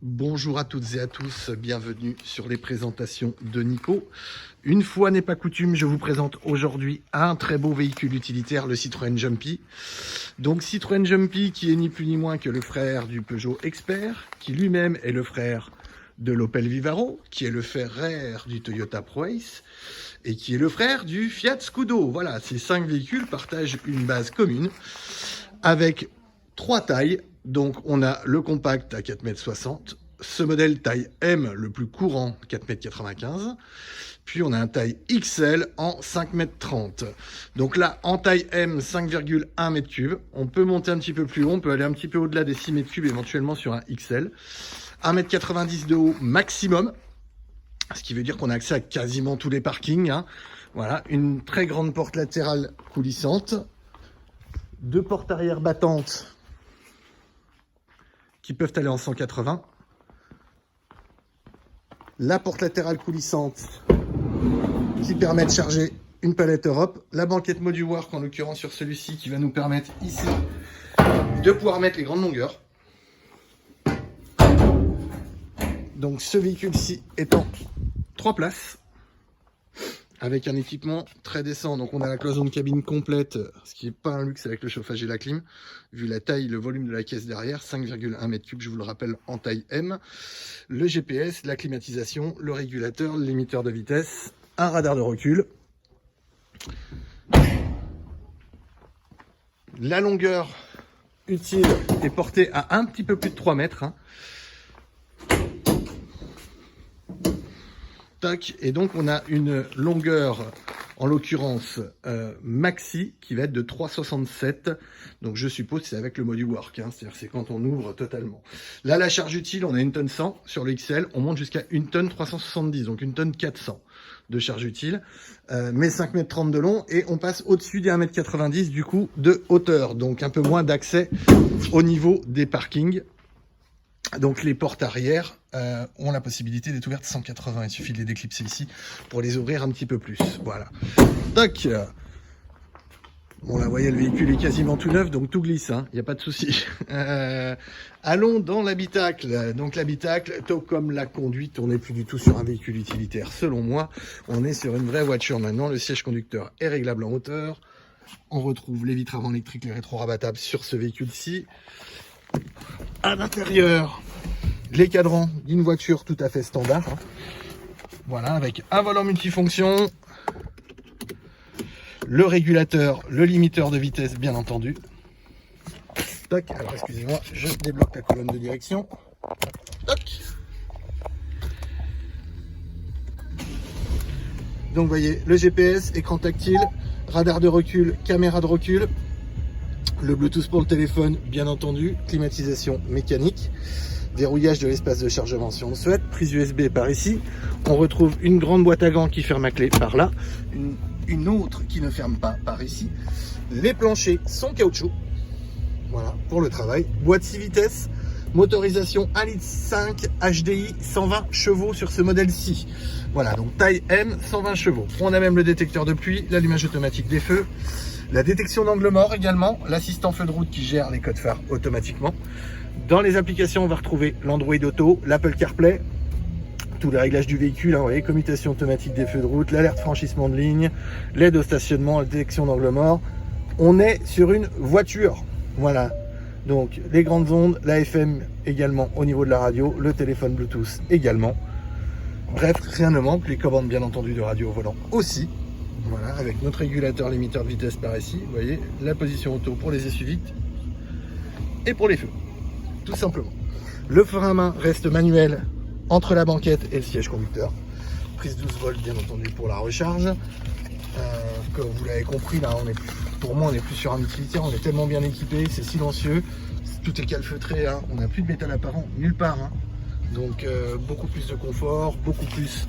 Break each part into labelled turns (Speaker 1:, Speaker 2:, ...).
Speaker 1: Bonjour à toutes et à tous, bienvenue sur les présentations de Nico. Une fois n'est pas coutume, je vous présente aujourd'hui un très beau véhicule utilitaire, le Citroën Jumpy. Donc Citroën Jumpy qui est ni plus ni moins que le frère du Peugeot Expert, qui lui-même est le frère de l'Opel Vivaro, qui est le frère du Toyota ProAce et qui est le frère du Fiat Scudo. Voilà, ces 5 véhicules partagent une base commune avec 3 tailles. Donc on a le compact à 4,60 m, ce modèle taille M le plus courant 4,95 m, puis on a un taille XL en 5,30 m. Donc là en taille M 5,1 m3, on peut monter un petit peu plus haut, on peut aller un petit peu au-delà des 6 m3 éventuellement sur un XL. 1,90 m de haut maximum, ce qui veut dire qu'on a accès à quasiment tous les parkings, hein. Voilà, une très grande porte latérale coulissante, 2 portes arrière battantes qui peuvent aller en 180. La porte latérale coulissante qui permet de charger une palette Europe. La banquette Moduwork, en l'occurrence sur celui-ci, qui va nous permettre ici de pouvoir mettre les grandes longueurs. Donc ce véhicule-ci est en 3 places, avec un équipement très décent. Donc on a la cloison de cabine complète, ce qui n'est pas un luxe avec le chauffage et la clim, vu la taille, le volume de la caisse derrière, 5,1 m3, je vous le rappelle, en taille M. Le GPS, la climatisation, le régulateur, le limiteur de vitesse, un radar de recul. La longueur utile est portée à un petit peu plus de 3 mètres, hein. Et donc on a une longueur, en l'occurrence maxi, qui va être de 3,67. Donc je suppose que c'est avec le Moduwork, hein, c'est-à-dire c'est quand on ouvre totalement. Là la charge utile, on a 1 tonne 100 sur le XL, on monte jusqu'à 1 tonne 370, donc 1 tonne 400 de charge utile, mais 5,30 m de long, et on passe au-dessus des 1,90 m du coup de hauteur, donc un peu moins d'accès au niveau des parkings. Donc les portes arrière ont la possibilité d'être ouvertes 180, il suffit de les déclipser ici pour les ouvrir un petit peu plus. Voilà. Tac. Bon là, vous voyez, le véhicule est quasiment tout neuf, donc tout glisse, hein, il n'y a pas de souci. Allons dans l'habitacle. Donc l'habitacle, tout comme la conduite, on n'est plus du tout sur un véhicule utilitaire, selon moi. On est sur une vraie voiture maintenant. Le siège conducteur est réglable en hauteur. On retrouve les vitres avant électriques, les rétro-rabattables sur ce véhicule-ci. À l'intérieur, les cadrans d'une voiture tout à fait standard, hein. Voilà, avec un volant multifonction, le régulateur, le limiteur de vitesse bien entendu. Toc, alors excusez-moi, je débloque la colonne de direction. Toc. Donc vous voyez, le GPS, écran tactile, radar de recul, caméra de recul. Le Bluetooth pour le téléphone, bien entendu, climatisation mécanique, verrouillage de l'espace de chargement si on le souhaite, prise USB par ici. On retrouve une grande boîte à gants qui ferme à clé par là, une autre qui ne ferme pas par ici. Les planchers sont caoutchouc, voilà, pour le travail. Boîte 6 vitesses, motorisation 1,5 litre HDI, 120 chevaux sur ce modèle-ci. Voilà, donc taille M, 120 chevaux. On a même le détecteur de pluie, l'allumage automatique des feux. La détection d'angle mort également, l'assistant feu de route qui gère les codes phares automatiquement. Dans les applications, on va retrouver l'Android Auto, l'Apple CarPlay, tous les réglages du véhicule, hein, vous voyez, commutation automatique des feux de route, l'alerte franchissement de ligne, l'aide au stationnement, la détection d'angle mort. On est sur une voiture, voilà. Donc les grandes ondes, la FM également au niveau de la radio, le téléphone Bluetooth également. Bref, rien ne manque, les commandes bien entendu de radio au volant aussi. Voilà, avec notre régulateur limiteur de vitesse par ici, vous voyez, la position auto pour les essuie-vides et pour les feux, tout simplement. Le frein à main reste manuel entre la banquette et le siège conducteur. Prise 12 volts bien entendu pour la recharge. Comme vous l'avez compris, là, pour moi, on n'est plus sur un utilitaire, on est tellement bien équipé, c'est silencieux, tout est calfeutré, hein, on n'a plus de métal apparent nulle part, hein. Donc beaucoup plus de confort, beaucoup plus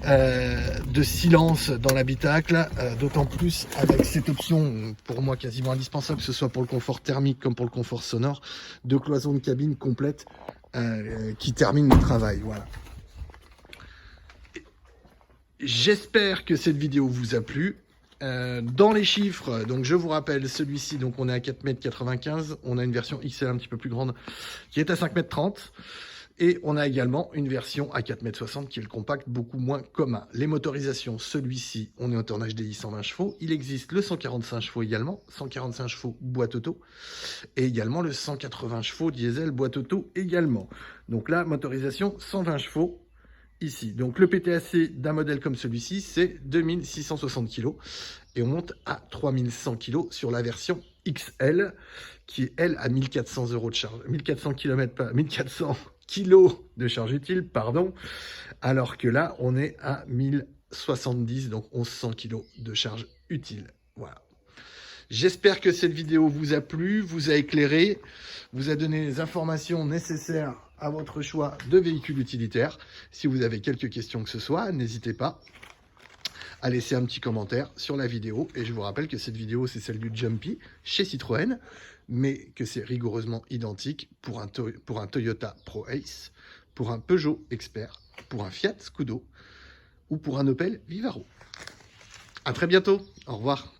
Speaker 1: de silence dans l'habitacle, d'autant plus avec cette option pour moi quasiment indispensable, que ce soit pour le confort thermique comme pour le confort sonore, de cloison de cabine complète qui termine le travail. Voilà. J'espère que cette vidéo vous a plu. Dans les chiffres, donc je vous rappelle, celui-ci, donc on est à 4,95 m, on a une version XL un petit peu plus grande qui est à 5,30 m. Et on a également une version à 4,60 m qui est le compact, beaucoup moins commun. Les motorisations, celui-ci, on est en HDI 120 chevaux. Il existe le 145 chevaux également, 145 chevaux boîte auto. Et également le 180 chevaux diesel boîte auto également. Donc là, motorisation 120 chevaux ici. Donc le PTAC d'un modèle comme celui-ci, c'est 2660 kg. Et on monte à 3100 kg sur la version XL, qui est, elle, à 1400 € de charge. 1400 km, pas 1400 kg de charge utile, pardon. Alors que là, on est à 1070, donc 1100 kg de charge utile. Voilà. J'espère que cette vidéo vous a plu, vous a éclairé, vous a donné les informations nécessaires à votre choix de véhicule utilitaire. Si vous avez quelques questions que ce soit, n'hésitez pas à laisser un petit commentaire sur la vidéo. Et je vous rappelle que cette vidéo, c'est celle du Jumpy chez Citroën, mais que c'est rigoureusement identique pour un Toyota Pro-Ace, pour un Peugeot Expert, pour un Fiat Scudo ou pour un Opel Vivaro. À très bientôt. Au revoir.